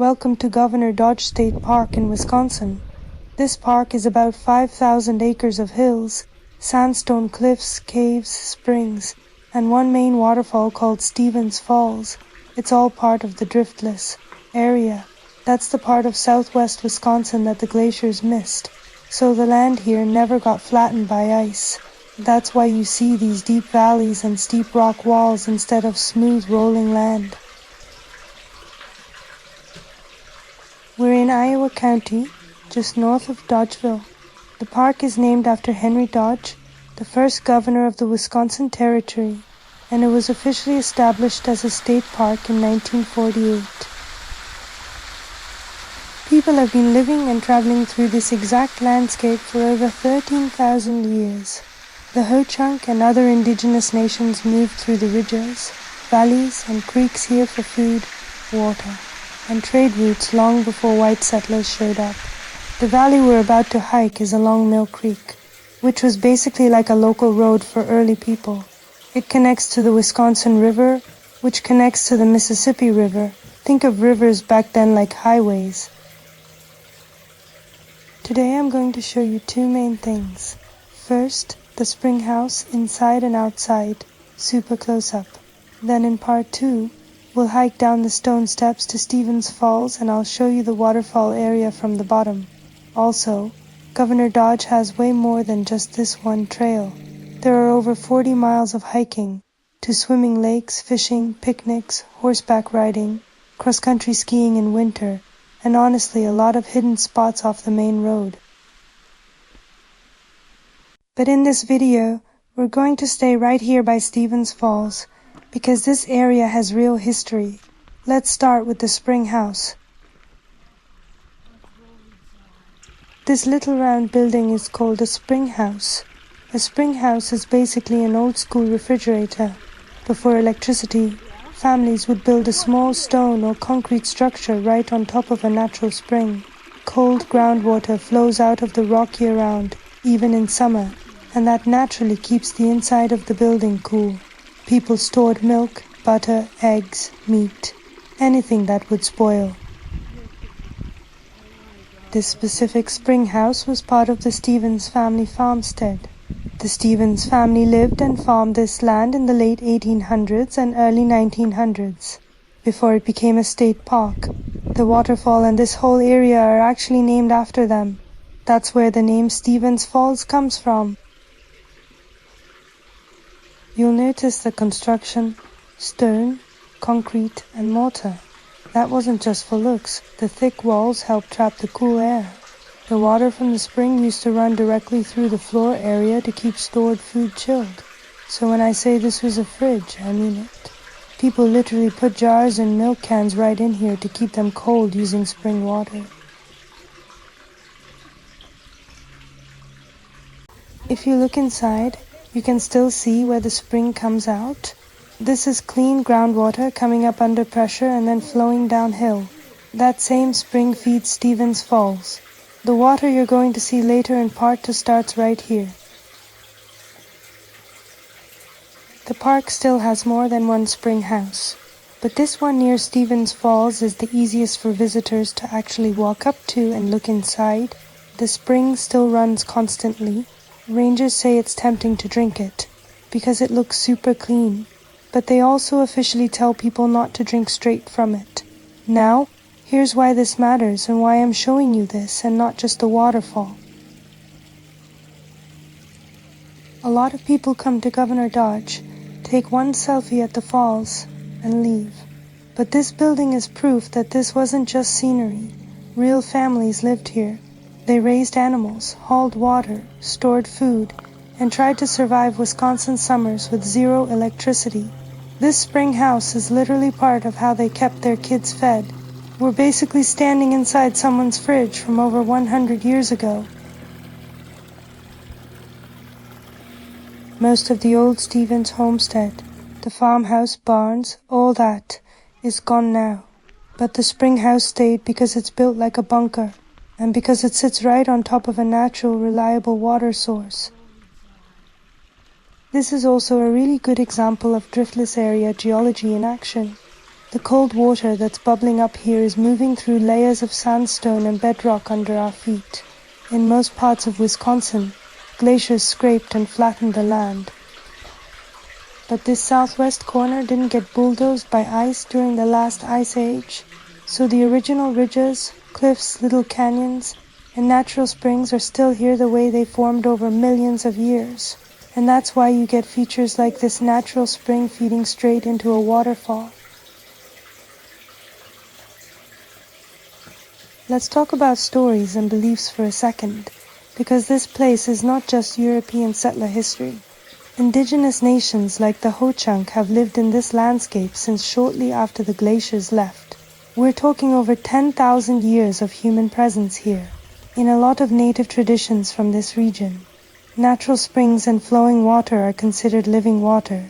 Welcome to Governor Dodge State Park in Wisconsin. This park is about 5,000 acres of hills, sandstone cliffs, caves, springs, and one main waterfall called Stevens Falls. It's all part of the Driftless Area. That's the part of southwest Wisconsin that the glaciers missed, so the land here never got flattened by ice. That's why you see these deep valleys and steep rock walls instead of smooth rolling land. We're in Iowa County, just north of Dodgeville. The park is named after Henry Dodge, the first governor of the Wisconsin Territory, and it was officially established as a state park in 1948. People have been living and traveling through this exact landscape for over 13,000 years. The Ho-Chunk and other indigenous nations moved through the ridges, valleys, and creeks here for food, water, and trade routes long before white settlers showed up. The valley we're about to hike is along Mill Creek, which was basically like a local road for early people. It connects to the Wisconsin River, which connects to the Mississippi River. Think of rivers back then like highways. Today I'm going to show you two main things. First, the spring house inside and outside, super close up. Then in part 2, we'll hike down the stone steps to Stevens Falls and I'll show you the waterfall area from the bottom. Also, Governor Dodge has way more than just this one trail. There are over 40 miles of hiking, to swimming lakes, fishing, picnics, horseback riding, cross-country skiing in winter, and honestly a lot of hidden spots off the main road. But in this video, we're going to stay right here by Stevens Falls, because this area has real history. Let's start with the spring house. This little round building is called a spring house. A spring house is basically an old school refrigerator. Before electricity, families would build a small stone or concrete structure right on top of a natural spring. Cold groundwater flows out of the rock year round, even in summer, and that naturally keeps the inside of the building cool. People stored milk, butter, eggs, meat, anything that would spoil. This specific spring house was part of the Stevens family farmstead. The Stevens family lived and farmed this land in the late 1800s and early 1900s, before it became a state park. The waterfall and this whole area are actually named after them. That's where the name Stevens Falls comes from. You'll notice the construction: stone, concrete, and mortar. That wasn't just for looks. The thick walls helped trap the cool air. The water from the spring used to run directly through the floor area to keep stored food chilled. So when I say this was a fridge, I mean it. People literally put jars and milk cans right in here to keep them cold using spring water. If you look inside, you can still see where the spring comes out. This is clean groundwater coming up under pressure and then flowing downhill. That same spring feeds Stevens Falls. The water you're going to see later in part 2 starts right here. The park still has more than one spring house, but this one near Stevens Falls is the easiest for visitors to actually walk up to and look inside. The spring still runs constantly. Rangers say it's tempting to drink it, because it looks super clean, but they also officially tell people not to drink straight from it. Now, here's why this matters and why I'm showing you this and not just the waterfall. A lot of people come to Governor Dodge, take one selfie at the falls, and leave. But this building is proof that this wasn't just scenery. Real families lived here. They raised animals, hauled water, stored food, and tried to survive Wisconsin summers with zero electricity. This spring house is literally part of how they kept their kids fed. We're basically standing inside someone's fridge from over 100 years ago. Most of the old Stevens homestead, the farmhouse, barns, all that, is gone now. But the spring house stayed because it's built like a bunker, and because it sits right on top of a natural, reliable water source. This is also a really good example of driftless area geology in action. The cold water that's bubbling up here is moving through layers of sandstone and bedrock under our feet. In most parts of Wisconsin, glaciers scraped and flattened the land. But this southwest corner didn't get bulldozed by ice during the last ice age, so the original ridges, cliffs, little canyons, and natural springs are still here the way they formed over millions of years. And that's why you get features like this natural spring feeding straight into a waterfall. Let's talk about stories and beliefs for a second, because this place is not just European settler history. Indigenous nations like the Ho-Chunk have lived in this landscape since shortly after the glaciers left. We're talking over 10,000 years of human presence here. In a lot of native traditions from this region, natural springs and flowing water are considered living water,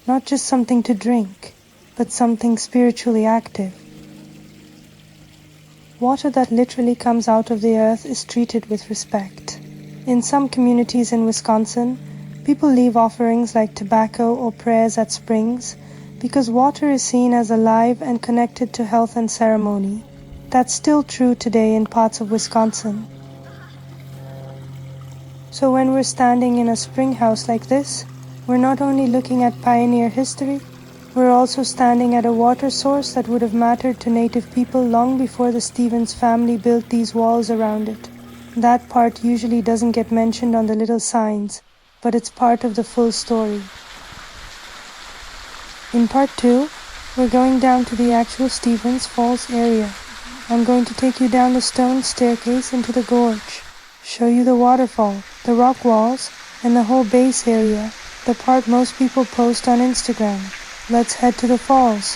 not just something to drink, but something spiritually active. Water that literally comes out of the earth is treated with respect. In some communities in Wisconsin, people leave offerings like tobacco or prayers at springs because water is seen as alive and connected to health and ceremony. That's still true today in parts of Wisconsin. So when we're standing in a spring house like this, we're not only looking at pioneer history, we're also standing at a water source that would have mattered to native people long before the Stevens family built these walls around it. That part usually doesn't get mentioned on the little signs, but it's part of the full story. In part 2, we're going down to the actual Stevens Falls area. I'm going to take you down the stone staircase into the gorge, show you the waterfall, the rock walls, and the whole base area, the part most people post on Instagram. Let's head to the falls.